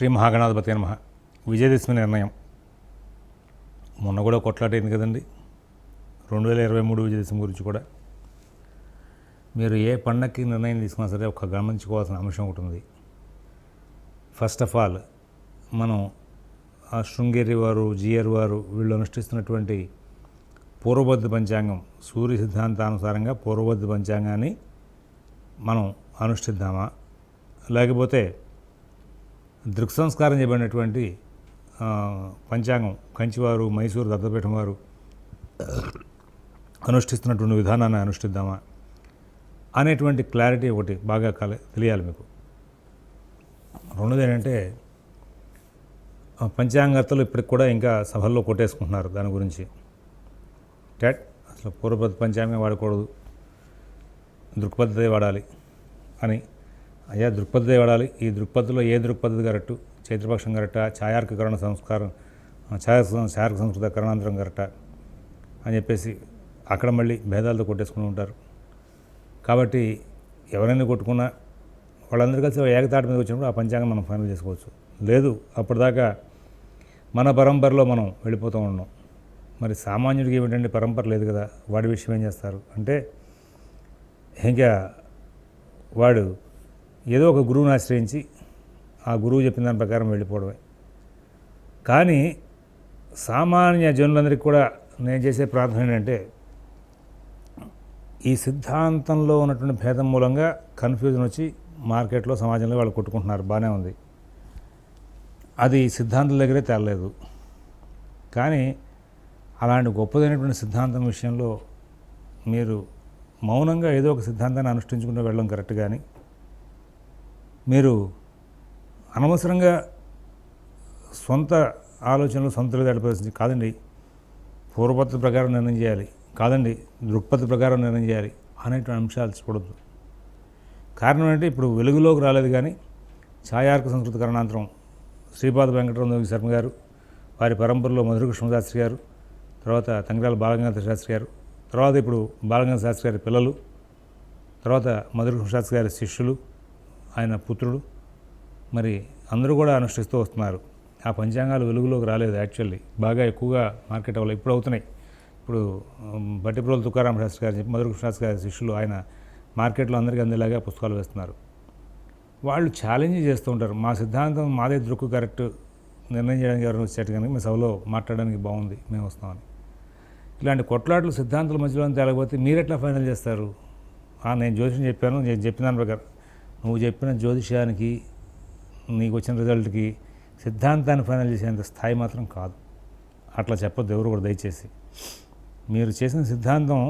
శ్రీ మహాగణాధిపతి నమః. విజయదశమి నిర్ణయం మొన్న కూడా కొట్లాటైంది కదండి. 2023 విజయదశమి గురించి కూడా మీరు ఏ పండగకి నిర్ణయం తీసుకున్నా సరే ఒక గమనించుకోవాల్సిన అంశం ఒకటి ఉంది. ఫస్ట్ ఆఫ్ ఆల్ మనం ఆ శృంగేరి వారు, జిఆర్ వారు వీళ్ళు అనుష్ఠిస్తున్నటువంటి పూర్వబద్ధ పంచాంగం, సూర్య సిద్ధాంతానుసారంగా పూర్వబద్ధ పంచాంగాన్ని మనం అనుష్ఠిద్దామా, లేకపోతే దృక్ సంస్కారం చేయబడినటువంటి పంచాంగం కంచివారు, మైసూరు దత్తపీఠం వారు అనుష్ఠిస్తున్నటువంటి విధానాన్ని అనుష్ఠిద్దామా అనేటువంటి క్లారిటీ ఒకటి బాగా తెలియాలి మీకు. రెండోది ఏంటంటే పంచాంగర్తలు ఇప్పటికి కూడా ఇంకా సభల్లో కొట్టేసుకుంటున్నారు దాని గురించి. అసలు పూర్వపద్ధ పంచాంగం వాడకూడదు, దృక్పద్ధతే వాడాలి అని. అయ్యా దృక్పద్ధతే వాడాలి, ఈ దృక్పద్ధతిలో ఏ దృక్పద్ధతి కరెక్టు, చైత్రపక్షం కరెక్టా, ఛాయార్కకరణ సంస్కారం, ఛాయార్క సంస్కృత కరణాంతరం కరెక్టా అని చెప్పేసి అక్కడ మళ్ళీ భేదాలతో కొట్టేసుకుని ఉంటారు. కాబట్టి ఎవరైనా కొట్టుకున్నా వాళ్ళందరూ కలిసి ఏకతాటి మీద వచ్చినప్పుడు ఆ పంచాంగం మనం ఫైనల్ చేసుకోవచ్చు. లేదు అప్పటిదాకా మన పరంపరలో మనం వెళ్ళిపోతూ ఉన్నాం. మరి సామాన్యుడికి ఏమిటంటే పరంపర లేదు కదా, వాడి విషయం ఏం చేస్తారు అంటే ఇంకా వాడు ఏదో ఒక గురువుని ఆశ్రయించి ఆ గురువు చెప్పిన దాని ప్రకారం వెళ్ళిపోవడమే. కానీ సామాన్య జనులందరికీ కూడా నేను చేసే ప్రార్థన ఏంటంటే ఈ సిద్ధాంతంలో ఉన్నటువంటి భేదం మూలంగా కన్ఫ్యూజన్ వచ్చి మార్కెట్లో, సమాజంలో వాళ్ళు కొట్టుకుంటున్నారు. బాగానే ఉంది, అది సిద్ధాంతం దగ్గరే తేలలేదు. కానీ అలాంటి గొప్పదైనటువంటి సిద్ధాంతం విషయంలో మీరు మౌనంగా ఏదో ఒక సిద్ధాంతాన్ని అనుష్ఠించుకుంటూ వెళ్ళడం కరెక్ట్. కానీ మీరు అనవసరంగా సొంత ఆలోచనలు, సొంత తెలియపరిచింది కాదండి, పూర్వపద్ధతి ప్రకారం నిర్ణయం చేయాలి, కాదండి దృక్పథ ప్రకారం నిర్ణయం చేయాలి అనేటువంటి అంశాలు చూడద్దు. కారణం ఏంటంటే ఇప్పుడు వెలుగులోకి రాలేదు కానీ ఛాయార్క సంస్కృత కరణాంతరం శ్రీపాద వెంకటరమణ శర్మ గారు, వారి పరంపరలో మధురకృష్ణశాస్త్రి గారు, తర్వాత తంగిరాల బాలగంగాధర శాస్త్రి గారు, తర్వాత ఇప్పుడు బాలగంగాధర శాస్త్రి గారి పిల్లలు, తర్వాత మధురకృష్ణశాస్త్రి గారి శిష్యులు, ఆయన పుత్రుడు, మరి అందరూ కూడా అనుష్ఠిస్తూ వస్తున్నారు. ఆ పంచాంగాలు వెలుగులోకి రాలేదు. యాక్చువల్లీ బాగా ఎక్కువగా మార్కెట్ అవ్వాలి, ఇప్పుడు అవుతున్నాయి. ఇప్పుడు బట్టిప్రోలు తుకారాం శాస్త్రి గారు చెప్పి మధురకృష్ణశాస్త్రి గారి శిష్యులు ఆయన మార్కెట్లో అందరికీ అందేలాగా పుస్తకాలు వేస్తున్నారు. వాళ్ళు ఛాలెంజ్ చేస్తూ ఉంటారు, మా సిద్ధాంతం మాదే దృక్కు కరెక్ట్, నిర్ణయం చేయడానికి ఎవరైనా వచ్చేట్టు కనుక మీ సభలో మాట్లాడడానికి బాగుంది, మేము వస్తామని. ఇలాంటి కొట్లాట్లు సిద్ధాంతాల మధ్యలో తేలకపోతే మీరెట్లా ఫైనల్ చేస్తారు? నేను జ్యోతిషం చెప్పాను, నేను చెప్పిన దాని ప్రకారం నువ్వు చెప్పిన జ్యోతిషానికి, నీకు వచ్చిన రిజల్ట్కి సిద్ధాంతాన్ని ఫైనల్ చేసేంత స్థాయి మాత్రం కాదు. అట్లా చెప్పొద్దు ఎవరు కూడా దయచేసి. మీరు చేసిన సిద్ధాంతం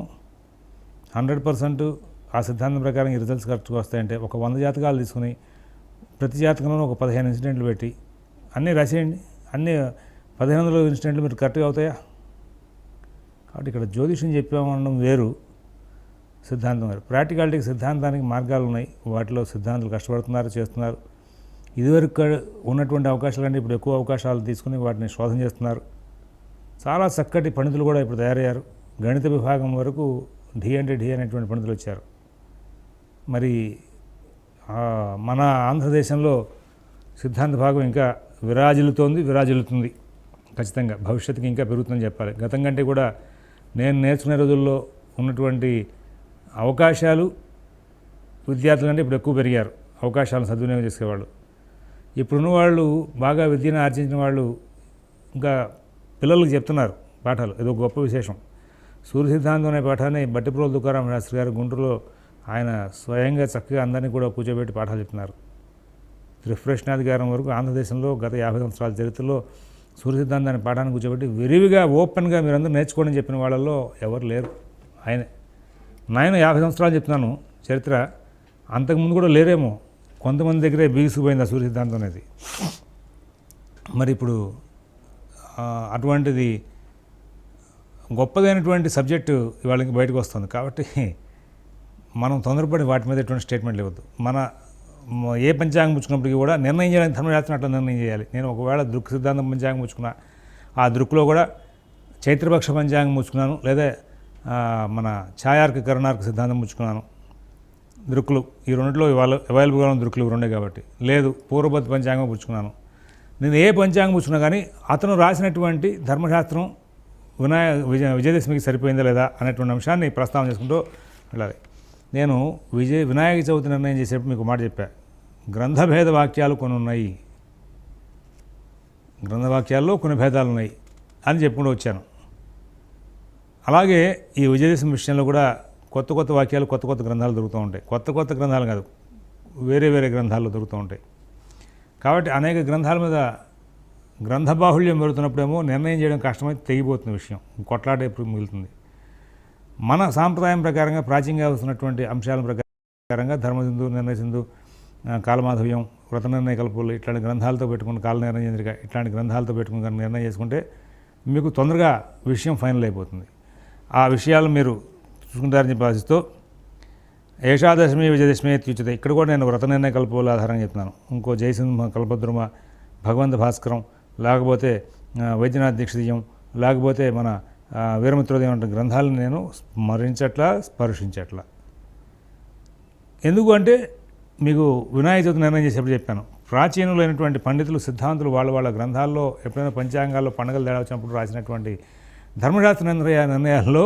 100% ఆ సిద్ధాంతం ప్రకారం ఈ రిజల్ట్స్ కరెక్ట్గా వస్తాయంటే ఒక 100 జాతకాలు తీసుకుని ప్రతి జాతకంలోనూ ఒక 15 ఇన్సిడెంట్లు పెట్టి అన్నీ రాసేయండి. అన్నీ 1500 ఇన్సిడెంట్లు మీరు కరెక్ట్గా అవుతాయా? కాబట్టి ఇక్కడ జ్యోతిషం చెప్పామనడం వేరు, సిద్ధాంతం వేరు. ప్రాక్టికాలిటీకి సిద్ధాంతానికి మార్గాలు ఉన్నాయి, వాటిలో సిద్ధాంతాలు కష్టపడుతున్నారు, చేస్తున్నారు. ఇదివరకు ఉన్నటువంటి అవకాశాలు కంటే ఇప్పుడు ఎక్కువ అవకాశాలు తీసుకుని వాటిని శోధన చేస్తున్నారు. చాలా చక్కటి పండితులు కూడా ఇప్పుడు తయారయ్యారు. గణిత విభాగం వరకు ఢీ అంటే ఢీ అనేటువంటి పండితులు వచ్చారు. మరి మన ఆంధ్రదేశంలో సిద్ధాంత భాగం ఇంకా విరాజిల్లుతుంది. ఖచ్చితంగా భవిష్యత్తుకి ఇంకా పెరుగుతుందని చెప్పాలి. గతం కంటే కూడా నేను నేర్చుకునే రోజుల్లో ఉన్నటువంటి అవకాశాలు విద్యార్థుల కంటే ఇప్పుడు ఎక్కువ పెరిగారు. అవకాశాలను సద్వినియోగం చేసేవాళ్ళు. ఇప్పుడున్న వాళ్ళు, బాగా విద్యను ఆర్జించిన వాళ్ళు ఇంకా పిల్లలకు చెప్తున్నారు పాఠాలు. ఏదో గొప్ప విశేషం. సూర్య సిద్ధాంతం అనే పాఠాన్ని బట్టిప్రోలు తుకారాం శాస్త్రి గారు గుంటూరులో ఆయన స్వయంగా చక్కగా అందరినీ కూడా కూర్చోబెట్టి పాఠాలు చెప్తున్నారు. త్రిప్రశ్నాధికారం వరకు ఆంధ్రదేశంలో గత 50 సంవత్సరాల చరిత్రలో సూర్య సిద్ధాంతాన్ని పాఠాన్ని కూర్చోబెట్టి విరివిగా ఓపెన్గా మీరందరూ నేర్చుకోండి చెప్పిన వాళ్ళల్లో ఎవరు లేరు. నేను 50 సంవత్సరాలు చెప్తున్నాను చరిత్ర, అంతకుముందు కూడా లేరేమో. కొంతమంది దగ్గరే బిగుసిపోయింది ఆ సూర్య సిద్ధాంతం అనేది. మరి ఇప్పుడు అటువంటిది గొప్పదైనటువంటి సబ్జెక్టు ఇవాళ బయటకు వస్తుంది. కాబట్టి మనం తొందరపడి వాటి మీద ఎటువంటి స్టేట్మెంట్లు ఇవ్వద్దు. మన ఏ పంచాంగం పుచ్చుకున్నప్పటికీ కూడా నిర్ణయం చేయడానికి ధర్మశాస్త్రం అట్లా నిర్ణయం చేయాలి. నేను ఒకవేళ దృక్ సిద్ధాంతం పంచాంగం పుచ్చుకున్నా, ఆ దృక్లో కూడా చైత్రపక్ష పంచాంగం పుచ్చుకున్నాను, లేదా మన ఛాయార్క కరణార్క సిద్ధాంతం పుచ్చుకున్నాను, దృక్కులు ఈ రెండిట్లో ఇవాళ అవైలబుల్గా ఉన్న దృక్కులు రెండే. కాబట్టి లేదు పూర్వబద్ధ పంచాంగం పుచ్చుకున్నాను, నేను ఏ పంచాంగం పుచ్చుకున్నా కానీ అతను రాసినటువంటి ధర్మశాస్త్రం విజయదశమికి సరిపోయిందా లేదా అనేటువంటి అంశాన్ని ప్రస్తావన చేసుకుంటూ వెళ్ళాలి. నేను వినాయక చవితి నిర్ణయం చేసేటప్పుడు మీకు మాట చెప్పా, గ్రంథభేద వాక్యాలు కొన్ని ఉన్నాయి, గ్రంథవాక్యాల్లో కొన్ని భేదాలు ఉన్నాయి అని చెప్పుకుంటూ వచ్చాను. అలాగే ఈ విజయదశమి విషయంలో కూడా కొత్త కొత్త వాక్యాలు, కొత్త కొత్త గ్రంథాలు దొరుకుతూ ఉంటాయి. కొత్త కొత్త గ్రంథాలు కాదు, వేరే వేరే గ్రంథాలు దొరుకుతూ ఉంటాయి. కాబట్టి అనేక గ్రంథాల మీద గ్రంథ బాహుళ్యం పెరుగుతున్నప్పుడేమో నిర్ణయం చేయడం కష్టమైతే తెగిపోతున్న విషయం, కొట్లాట ఎప్పుడు మిగులుతుంది. మన సాంప్రదాయం ప్రకారంగా ప్రాచీనంగా వస్తున్నటువంటి అంశాల ప్రకారంగా ధర్మసింధు, నిర్ణయసింధు, కాలమాధవ్యం, వ్రత నిర్ణయ కల్పలు ఇట్లాంటి గ్రంథాలతో పెట్టుకుని కాల నిర్ణయ చంద్రిక ఇట్లాంటి గ్రంథాలతో పెట్టుకుని నిర్ణయం చేసుకుంటే మీకు తొందరగా విషయం ఫైనల్ అయిపోతుంది. ఆ విషయాలు మీరు చూసుకుంటారని చెప్పి ఆశిస్తూ ఏషాదశమి విజయదశమి అత్యుచిత. ఇక్కడ కూడా నేను వ్రత నిర్ణయ కల్పలు ఆధారంగా చెప్తున్నాను. ఇంకో జయసింహ, కల్పద్రుమ, భగవంత భాస్కరం, లేకపోతే వైద్యనాథ్ దీక్షితీయం, లేకపోతే మన వీరమిత్రోదయం వంటి గ్రంథాలను నేను స్పర్శించట్లా. ఎందుకు అంటే మీకు వినాయక చవితి నిర్ణయం చేసేప్పుడు చెప్పాను, ప్రాచీనులైనటువంటి పండితులు, సిద్ధాంతులు వాళ్ళ గ్రంథాల్లో ఎప్పుడైనా పంచాంగాల్లో పండుగలు తేడా వచ్చినప్పుడు రాసినటువంటి ధర్మశాస్త్ర నిర్ణయాల్లో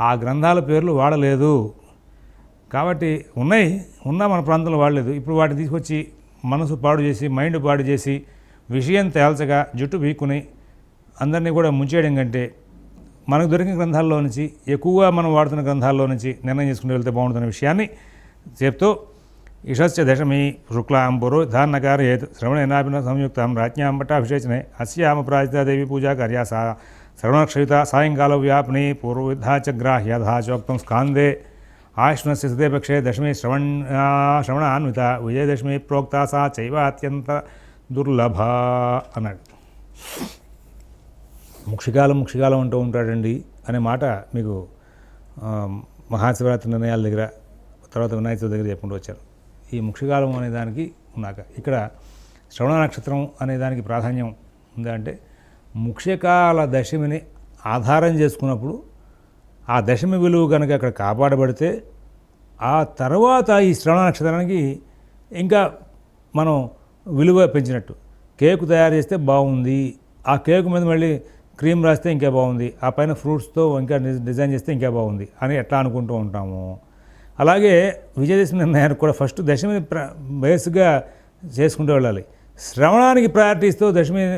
ఆ గ్రంథాల పేర్లు వాడలేదు. కాబట్టి ఉన్నా మన ప్రాంతంలో వాడలేదు. ఇప్పుడు వాటిని తీసుకొచ్చి మనసు పాడు చేసి, మైండ్ పాడు చేసి, విషయం తేల్చగా జుట్టు పీక్కుని అందరినీ కూడా ముంచేయడం కంటే మనకు దొరికిన గ్రంథాల్లో నుంచి, ఎక్కువగా మనం వాడుతున్న గ్రంథాల్లో నుంచి నిర్ణయం చేసుకుంటూ వెళ్తే బాగుంటున్న విషయాన్ని చెప్తూ ఇషస్య దశమి శుక్లాం పురోధాన్నకారయేత్ శ్రవణేనాభిన సంయుక్తం రాజ్ఞాం పట్టాభిషేచనే అస్యామ ప్రాజితాదేవి పూజా కార్యా శ్రవణక్షయుత సాయంకాల వ్యాప్ని పూర్వవిద్ధాచగ్రాహ్యధా చోక్తం స్కాందే ఆశ్వనస్య సదేపక్షే దశమి శ్రవణాన్విత విజయదశమి ప్రోక్త సా చైవ అత్యంత దుర్లభ అన్నాడు. ముక్షికాలం అంటూ ఉంటాడండి అనే మాట మీకు మహాశివరాత్రి నిర్ణయాల దగ్గర, తర్వాత వినాయక చవితి దగ్గర చెప్పుకుంటూ వచ్చారు. ఈ ముక్షికాలం అనే దానికి ఉన్నాక ఇక్కడ శ్రవణ నక్షత్రం అనే దానికి ప్రాధాన్యం ఉందా అంటే, ముక్షకాల దశమిని ఆధారం చేసుకున్నప్పుడు ఆ దశమి విలువ కనుక అక్కడ కాపాడబడితే ఆ తర్వాత ఈ శ్రవణ నక్షత్రానికి ఇంకా మనం విలువ పెంచినట్టు. కేకు తయారు చేస్తే బాగుంది, ఆ కేకు మీద మళ్ళీ క్రీమ్ రాస్తే ఇంకా బాగుంది, ఆ పైన ఫ్రూట్స్తో ఇంకా డిజైన్ చేస్తే ఇంకా బాగుంది అని ఎట్లా అనుకుంటూ ఉంటాము. అలాగే విజయదశమి నిర్ణయానికి కూడా ఫస్ట్ దశమిని బేస్గా చేసుకుంటూ వెళ్ళాలి. శ్రవణానికి ప్రయారిటీ ఇస్తూ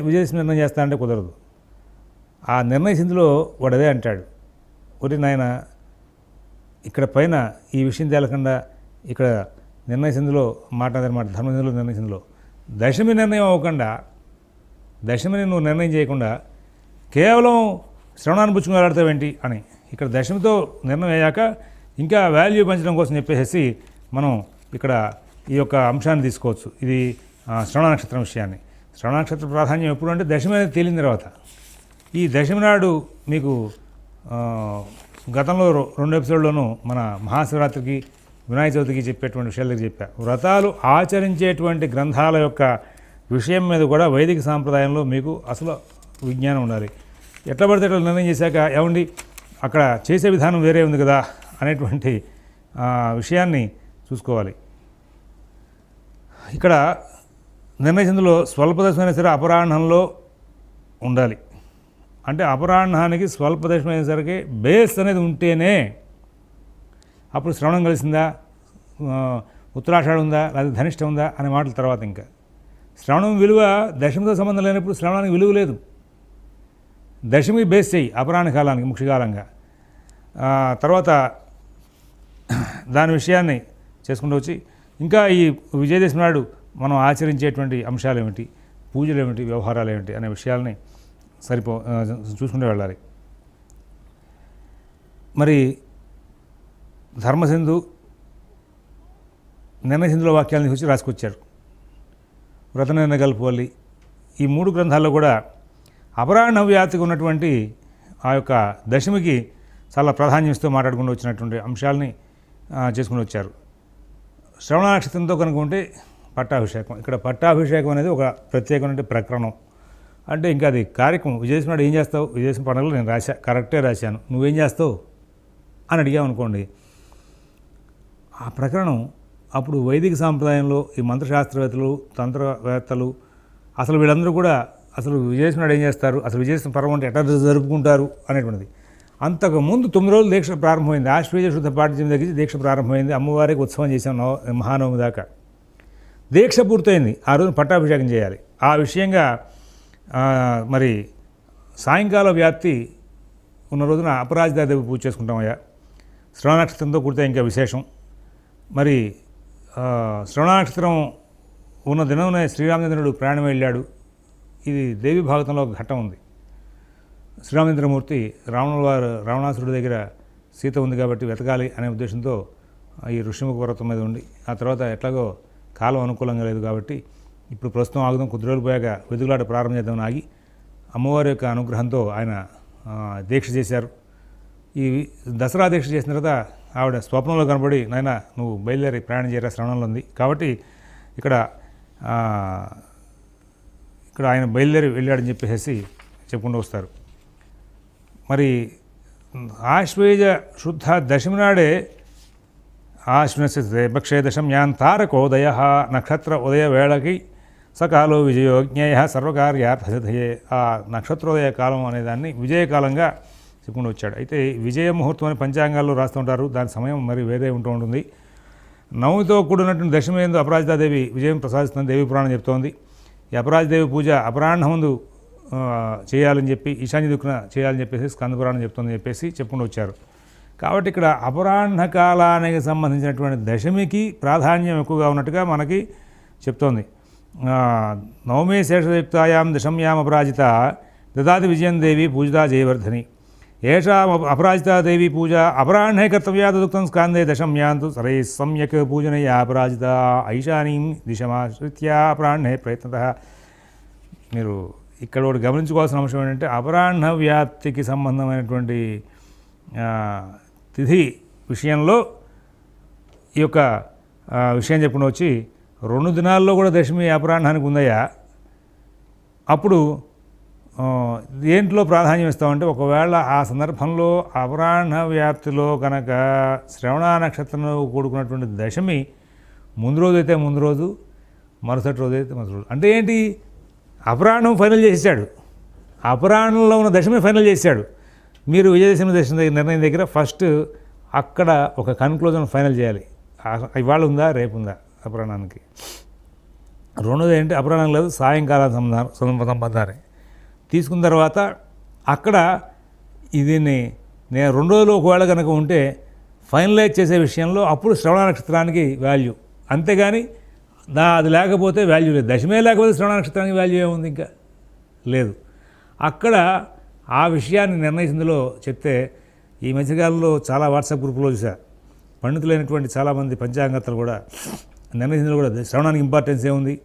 విజయదశమి నిర్ణయం చేస్తానంటే కుదరదు. ఆ నిర్ణయ సింధులో వాడు అదే అంటాడు, ఒకటి నాయన ఇక్కడ పైన ఈ విషయం తేలకుండా ఇక్కడ నిర్ణయ సింధులో మాట్లాడదన్నమాట. ధర్మసింధులో, నిర్ణయ సింధులో దశమి నిర్ణయం అవ్వకుండా, దశమిని నువ్వు నిర్ణయం చేయకుండా కేవలం శ్రవణాన్ని పుచ్చుకుని వెళ్ళాడతావేంటి అని ఇక్కడ దశమితో నిర్ణయం అయ్యాక ఇంకా వాల్యూ పెంచడం కోసం చెప్పేసి మనం ఇక్కడ ఈ యొక్క అంశాన్ని తీసుకోవచ్చు. ఇది శ్రవణ నక్షత్రం విషయాన్ని. శ్రవణ నక్షత్ర ప్రాధాన్యం ఎప్పుడు అంటే దశమి అనేది తేలిన తర్వాత. ఈ దశమి నాడు మీకు గతంలో 2 ఎపిసోడ్లోనూ మన మహాశివరాత్రికి, వినాయక చవితికి చెప్పేటువంటి విషయాల దగ్గర చెప్పా. వ్రతాలు ఆచరించేటువంటి గ్రంథాల యొక్క విషయం మీద కూడా వైదిక సాంప్రదాయంలో మీకు అసలు విజ్ఞానం ఉండాలి. ఎట్లా పడితే ఎట్లా నిర్ణయం చేశాక ఏమండి అక్కడ చేసే విధానం వేరే ఉంది కదా అనేటువంటి విషయాన్ని చూసుకోవాలి. ఇక్కడ నిర్ణయ సింధులో స్వల్పదశమైన సరే అపరాహ్నంలో ఉండాలి. అంటే అపరాహ్నానికి స్వల్పదశమైన సరికి బేస్ అనేది ఉంటేనే అప్పుడు శ్రవణం కలిసిందా, ఉత్తరాషాఢం ఉందా, లేదా ధనిష్ట ఉందా అనే మాటల తర్వాత ఇంకా శ్రవణం విలువ దశమితో సంబంధం లేనప్పుడు శ్రవణానికి విలువ లేదు. దశమి బేస్ చేయి అపరాహ్న కాలానికి, ముఖ్యకాలంగా. తర్వాత దాని విషయాన్ని చేసుకుంటూ వచ్చి ఇంకా ఈ విజయదశమి నాడు మనం ఆచరించేటువంటి అంశాలు ఏమిటి, పూజలు ఏమిటి, వ్యవహారాలు ఏమిటి అనే విషయాలని చూసుకుంటూ వెళ్ళాలి. మరి ధర్మసింధు, నిర్ణయ సింధుల వాక్యాలను చూసి రాసుకొచ్చారు. వ్రత నిర్ణయ కల్పవల్లి, ఈ 3 గ్రంథాల్లో కూడా అపరాహ్న వ్యాప్తికి ఉన్నటువంటి ఆ యొక్క దశమికి చాలా ప్రాధాన్యం ఇస్తూ మాట్లాడుకుంటూ వచ్చినటువంటి అంశాలని చేసుకుని వచ్చారు. శ్రవణ నక్షత్రంతో కనుక ఉంటే పట్టాభిషేకం. ఇక్కడ పట్టాభిషేకం అనేది ఒక ప్రత్యేకమైన ప్రకరణం. అంటే ఇంకా అది కార్యక్రమం. విజయదశమి నాడు ఏం చేస్తావు, విజయదశమి పండుగలో నేను కరెక్టే రాశాను, నువ్వేం చేస్తావు అని అడిగామనుకోండి, ఆ ప్రకరణం అప్పుడు వైదిక సాంప్రదాయంలో ఈ మంత్రశాస్త్రవేత్తలు, తంత్రవేత్తలు, అసలు వీళ్ళందరూ కూడా అసలు విజయదశమి నాడు ఏం చేస్తారు, అసలు విజయదశమి పర్వం అంటే ఎట్లా జరుపుకుంటారు అనేటువంటిది. అంతకుముందు 9 రోజులు దీక్ష ప్రారంభమైంది. ఆశ్వేజ శుద్ధ పాఠ్యం దగ్గర దీక్ష ప్రారంభమైంది. అమ్మవారికి ఉత్సవం చేసాం మహానవమి దాకా. దీక్ష పూర్తయింది. ఆ రోజు పట్టాభిషేకం చేయాలి. ఆ విషయంగా మరి సాయంకాల వ్యాప్తి ఉన్న రోజున అపరాజితాదేవి పూజ చేసుకుంటామయ్యా. శ్రవణ నక్షత్రంతో కూడితే ఇంకా విశేషం. మరి శ్రవణ నక్షత్రం ఉన్న దినమునే శ్రీరామచంద్రుడు ప్రయాణం వెళ్ళాడు. ఇది దేవి భాగవతంలో ఒక ఘట్టం ఉంది. శ్రీరామచంద్రమూర్తి రావణాసురుడి దగ్గర సీత ఉంది కాబట్టి వెతకాలి అనే ఉద్దేశంతో ఈ ఋషిముఖ పర్వతం మీద ఉండి, ఆ తర్వాత ఎట్లాగో కాలం అనుకూలంగా లేదు కాబట్టి ఇప్పుడు ప్రస్తుతం ఆగుదాం, కొద్ది రోజులు పోయాక వెతుకులాట ప్రారంభం చేద్దామని ఆగి అమ్మవారి యొక్క అనుగ్రహంతో ఆయన దీక్ష చేశారు. ఈ దసరా దీక్ష చేసిన తర్వాత ఆవిడ స్వప్నంలో కనబడి, నాయన నువ్వు బయలుదేరి ప్రయాణం చేయరా, శ్రవణంలో ఉంది కాబట్టి ఇక్కడ ఆయన బయలుదేరి వెళ్ళాడని చెప్పేసి చెప్పుకుంటూ వస్తారు. మరి ఆశ్వేజ శుద్ధ దశమి నాడే ఆశ్వినక్షే దశమ్యాన్ తారకోదయ నక్షత్ర ఉదయ వేళకి సకాలో విజయోజ్ఞేయ సర్వకార్యార్థసిద్ధయే. ఆ నక్షత్రోదయ కాలం అనేదాన్ని విజయకాలంగా చెప్పుకుంటూ వచ్చాడు. అయితే విజయ ముహూర్తం అని పంచాంగాల్లో రాస్తుంటారు, దాని సమయం మరి వేరే ఉంటూ ఉంటుంది. నవమితో కూడినటువంటి దశమి యందు అపరాజితాదేవి విజయం ప్రసాదిస్తుందని దేవి పురాణం చెప్తోంది. ఈ అపరాజిదేవి పూజ అపరాహ్నం ముందు చేయాలని చెప్పి, ఈశాన్య దిక్కున చేయాలని చెప్పేసి స్కంద పురాణం చెప్తుందని చెప్పేసి చెప్పుకుంటూ వచ్చారు. కాబట్టి ఇక్కడ అపరాహ్న కాలానికి సంబంధించినటువంటి దశమికి ప్రాధాన్యం ఎక్కువగా ఉన్నట్టుగా మనకి చెప్తోంది. నవమే శేషయుక్తాయాం దశమ్యాం అపరాజిత దదాతి విజయం దేవి పూజితా జయవర్ధని. ఏషా అపరాజితాదేవి పూజ అపరాహ్నే కర్తవ్యా తదుక్తం స్కాందే దశమ్యాంతు సరై సమ్యక్ పూజనయా అపరాజిత ఐశానీం దిశమాశ్రిత్యా అపరాహ్నే ప్రయత్నతః. మీరు ఇక్కడ ఒకటి గమనించుకోవాల్సిన అంశం ఏంటంటే, అపరాహ్న వ్యాప్తికి సంబంధమైనటువంటి తిథి విషయంలో ఈ యొక్క విషయం చెప్పుకుని వచ్చి 2 దినాల్లో కూడా దశమి అపరాహ్నానికి ఉందయ్యా. అప్పుడు దేంట్లో ప్రాధాన్యం ఇస్తామంటే, ఒకవేళ ఆ సందర్భంలో అపరాహ్న వ్యాప్తిలో కనుక శ్రవణ నక్షత్రంలో కూడుకున్నటువంటి దశమి ముందు రోజు అయితే ముందు రోజు, మరుసటి రోజు అయితే మరుసటి రోజు. అంటే ఏంటి, అపరాహ్నం ఫైనల్ చేశాడు, అపరాహ్నంలో ఉన్న దశమి ఫైనల్ చేశాడు. మీరు విజయదశమి దశమి దగ్గర నిర్ణయం దగ్గర ఫస్ట్ అక్కడ ఒక కన్క్లూజన్ ఫైనల్ చేయాలి. ఇవాళ ఉందా రేపు ఉందా అపరాహ్నానికి. రెండోది ఏంటి, అపరాహ్నం లేదు సాయంకాల సంబంధాన్ని తీసుకున్న తర్వాత అక్కడ దీన్ని నేను 2 రోజులు ఒకవేళ కనుక ఉంటే ఫైనలైజ్ చేసే విషయంలో అప్పుడు శ్రవణ నక్షత్రానికి వాల్యూ. అంతేగాని అది లేకపోతే వాల్యూ లేదు. దశమే లేకపోతే శ్రవణ నక్షత్రానికి వాల్యూ ఏముంది, ఇంకా లేదు. అక్కడ ఆ విషయాన్ని నిర్ణయించిందిలో చెప్తే, ఈ మధ్యకాలంలో చాలా వాట్సాప్ గ్రూపులో చూసా, పండితులైనటువంటి చాలామంది పంచాంగతలు కూడా నిర్ణయించింది కూడా శ్రవణానికి ఇంపార్టెన్స్ ఏముంది,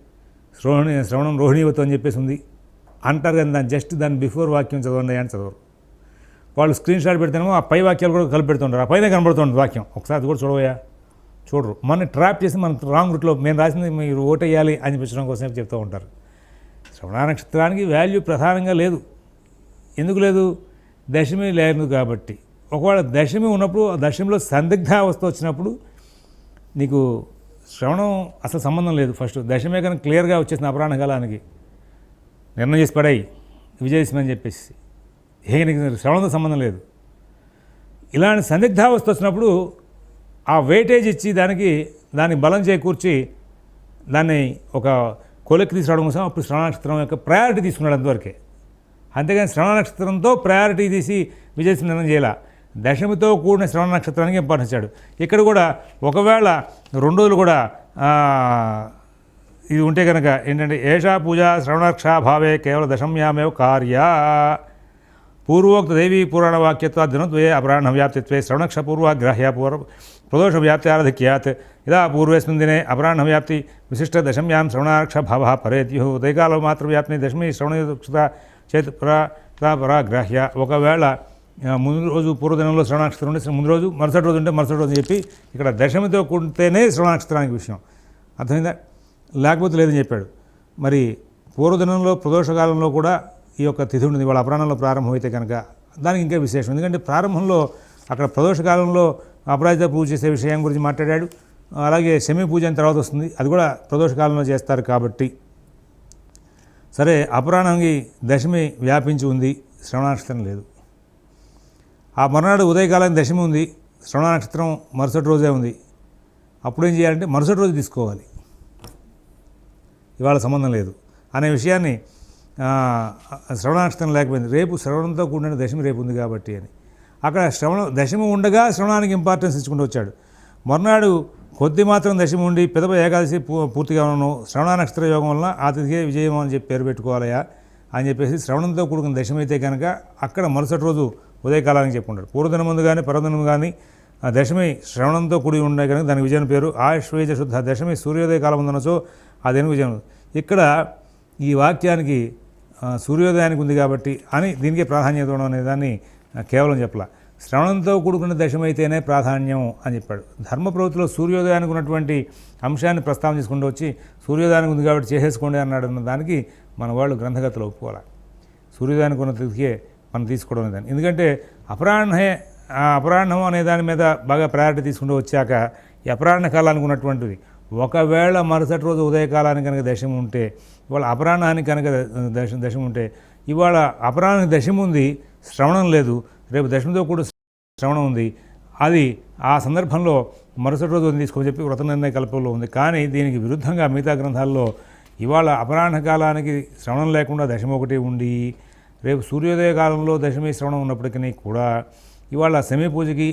శ్రవణం రోహిణీవతం అని చెప్పేసి ఉంది అంటారు. కానీ దాని బిఫోర్ వాక్యం చదవండి అని చదవరు. వాళ్ళు స్క్రీన్ షాట్ పెడితేనేమో ఆ పై వాక్యాలు కూడా కలిపి పెడుతుంటారు, ఆ పైన కనబడుతుంది వాక్యం. ఒకసారి అది కూడా చూడవయ్యా, చూడరు. మన ట్రాప్ చేసి మన రాంగ్ రూట్లో మేము రాసింది మీరు ఓటేయాలి అని చెప్పించడం కోసం చెప్తూ ఉంటారు. శ్రవణ నక్షత్రానికి వాల్యూ ప్రధానంగా లేదు. ఎందుకు లేదు, దశమి లేదు కాబట్టి. ఒకవేళ దశమి ఉన్నప్పుడు, దశమిలో సందిగ్ధావస్థ వచ్చినప్పుడు నీకు శ్రవణం అసలు సంబంధం లేదు. ఫస్ట్ దశమే కనుక క్లియర్గా వచ్చేసిన అపరాహ్న కాలానికి నిర్ణయం చేసి పడాయి విజయదశమి అని చెప్పేసి, నీకు శ్రవణంతో సంబంధం లేదు. ఇలాంటి సందిగ్ధావస్థ వచ్చినప్పుడు ఆ వెయిటేజ్ ఇచ్చి దాన్ని బలం చేకూర్చి దాన్ని ఒక కొలెక్కి తీసుకురావడం కోసం అప్పుడు శ్రవణ నక్షత్రం యొక్క ప్రయారిటీ తీసుకున్నాడు అంతవరకే. అంతేగాని శ్రవణ నక్షత్రంతో ప్రయారిటీ తీసి విజయదశమి నిర్ణయం చేయాల. దశమితో కూడిన శ్రవణ నక్షత్రానికి ఇంపార్టెన్స్ ఇచ్చాడు. ఇక్కడ కూడా ఒకవేళ 2 రోజులు కూడా ఇది ఉంటే కనుక ఏంటంటే, ఏషా పూజ శ్రవణక్షాభావే కేవల దశమ్యామేవ కార్య పూర్వోక్త దేవీ పురాణ వాక్యత్వ దినద్వయే అపరాహ్న వ్యాప్తిత్వే శ్రవణక్ష పూర్వాగ్రాహ్య ప్రదోష వ్యాప్తి ఆరాధిక్యాత్ యదా పూర్వేస్మిన్ దినే అపరాహ్న వ్యాప్తి విశిష్ట దశమ్యాం శ్రవణాక్ష భావ పరేత్యు ఉదయకాల మాత్ర వ్యాప్తిని దశమి శ్రవణయుక్త చేత్ పరాగ్రాహ్య. ఒకవేళ ముందు రోజు పూర్వదినంలో శ్రవణ నక్షత్రం ఉంటే ముందు రోజు, మరుసటి రోజు ఉంటే మరుసటి రోజు చెప్పి ఇక్కడ దశమితో కూడితేనే శ్రవణ నక్షత్రానికి విషయం అర్థమైందా, లేకపోతే లేదని చెప్పాడు. మరి పూర్వదినంలో ప్రదోషకాలంలో కూడా ఈ యొక్క తిథి ఉంటుంది. వాళ్ళ అపరాహ్నంలో ప్రారంభమైతే కనుక దానికి ఇంకా విశేషం. ఎందుకంటే ప్రారంభంలో అక్కడ ప్రదోషకాలంలో అపరాజిత పూజ చేసే విషయం గురించి మాట్లాడాడు. అలాగే శమి పూజ అని తర్వాత వస్తుంది, అది కూడా ప్రదోషకాలంలో చేస్తారు కాబట్టి సరే అపరాహ్నానికి దశమి వ్యాపించి ఉంది, శ్రవణ నక్షత్రం లేదు. ఆ మరునాడు ఉదయకాలానికి దశమి ఉంది, శ్రవణ నక్షత్రం మరుసటి రోజే ఉంది. అప్పుడేం చేయాలంటే మరుసటి రోజు తీసుకోవాలి, ఇవాళ సంబంధం లేదు అనే విషయాన్ని శ్రవణ నక్షత్రం లేకపోయింది, రేపు శ్రవణంతో కూడిన దశమి రేపు ఉంది కాబట్టి అని అక్కడ దశమి ఉండగా శ్రవణానికి ఇంపార్టెన్స్ ఇచ్చుకుంటూ వచ్చాడు. మరునాడు కొద్ది మాత్రం దశమి ఉండి పెదప ఏకాదశి పూర్తిగా ఉన్నాను, శ్రవణ నక్షత్ర యోగం వలన ఆ తిథికే విజయం అని చెప్పి పేరు పెట్టుకోవాలయా అని చెప్పేసి శ్రవణంతో కూడుకున్న దశమి అయితే కనుక అక్కడ మరుసటి రోజు ఉదయకాలానికి చెప్పుకుంటాడు. పూర్వదిన ముందు కానీ పర్వదినం కానీ దశమి శ్రవణంతో కూడి ఉండే కనుక దానికి విజయం పేరు. ఆశ్వేజ శుద్ధ దశమి సూర్యోదయ కాలం ఉందనొచ్చో అదేనికి విజయం. ఇక్కడ ఈ వాక్యానికి సూర్యోదయానికి ఉంది కాబట్టి అని దీనికే ప్రాధాన్యత ఉండడం అనే దాన్ని కేవలం చెప్పలా, శ్రవణంతో కూడుకున్న దశమైతేనే ప్రాధాన్యం అని చెప్పాడు. ధర్మ ప్రవృత్తిలో సూర్యోదయానికి ఉన్నటువంటి అంశాన్ని ప్రస్తావన చేసుకుంటూ వచ్చి సూర్యోదయానికి ఉంది కాబట్టి చేసేసుకోండి అన్నాడు అన్న దానికి మన వాళ్ళు గ్రంథగతులు ఒప్పుకోవాలి. సూర్యోదయానికి ఉన్న తిథికే మనం తీసుకోవడం దాన్ని, ఎందుకంటే అపరాహ్నం అనే దాని మీద బాగా ప్రయారిటీ తీసుకుంటూ వచ్చాక ఈ అపరాహ్న కాలానికి ఉన్నటువంటిది ఒకవేళ మరుసటి రోజు ఉదయకాలానికి కనుక దశమి ఉంటే, ఇవాళ అపరాహ్నానికి కనుక దశమి ఉంటే, ఇవాళ అపరాహ్నానికి దశమి ఉంది, శ్రవణం లేదు, రేపు దశమితో కూడా శ్రవణం ఉంది, అది ఆ సందర్భంలో మరుసటి రోజు తీసుకొని చెప్పి వ్రత నిర్ణయ కల్పంలో ఉంది. కానీ దీనికి విరుద్ధంగా మిగతా గ్రంథాల్లో ఇవాళ అపరాహ్న కాలానికి శ్రవణం లేకుండా దశమి ఒకటి ఉండి, రేపు సూర్యోదయ కాలంలో దశమి శ్రవణం ఉన్నప్పటికీ కూడా ఇవాళ శమీ పూజకి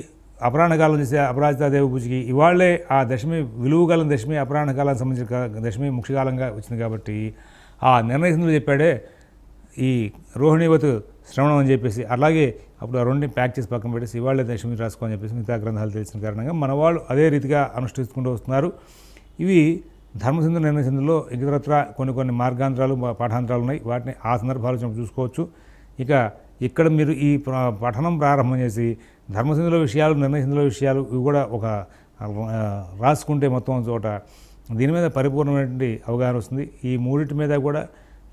అపరాహ్నకాలం చేసే అపరాజితాదేవి పూజకి ఇవాళ్లే ఆ దశమి విలువకాలం దశమి అపరాహ్నకాలానికి సంబంధించిన దశమి ముఖ్యకాలంగా వచ్చింది కాబట్టి ఆ నిర్ణయసిందులు చెప్పాడే ఈ రోహిణీవతు శ్రవణం అని చెప్పేసి, అలాగే అప్పుడు ఆ రెండుని ప్యాక్ చేసి పక్కన పెట్టేసి ఇవాళ్లే దశమి రాసుకోని చెప్పేసి మిగతా గ్రంథాలు తెలిసిన కారణంగా మన వాళ్ళు అదే రీతిగా అనుష్ఠించుకుంటూ వస్తున్నారు. ఇవి ధర్మసింధు నిర్ణయసింధులో ఇతరత్ర కొన్ని మార్గాంతరాలు పాఠాంతరాలు ఉన్నాయి, వాటిని ఆ సందర్భాలు చూసుకోవచ్చు. ఇక ఇక్కడ మీరు ఈ పఠనం ప్రారంభం చేసి ధర్మసింధుల విషయాలు నిర్ణయసింధుల విషయాలు ఇవి కూడా ఒక రాసుకుంటే మొత్తం చోట దీని మీద పరిపూర్ణమైనటువంటి అవగాహన వస్తుంది. ఈ మూడింటి మీద కూడా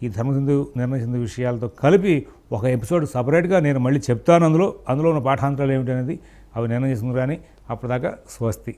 ఈ ధర్మసింధు నిర్ణయసింధు విషయాలతో కలిపి ఒక ఎపిసోడ్ సపరేట్గా నేను మళ్ళీ చెప్తాను. అందులో ఉన్న పాఠాంతరాలు ఏమిటనేది అవి నిర్ణయిస్తుంది. కానీ అప్పటిదాకా స్వస్తి.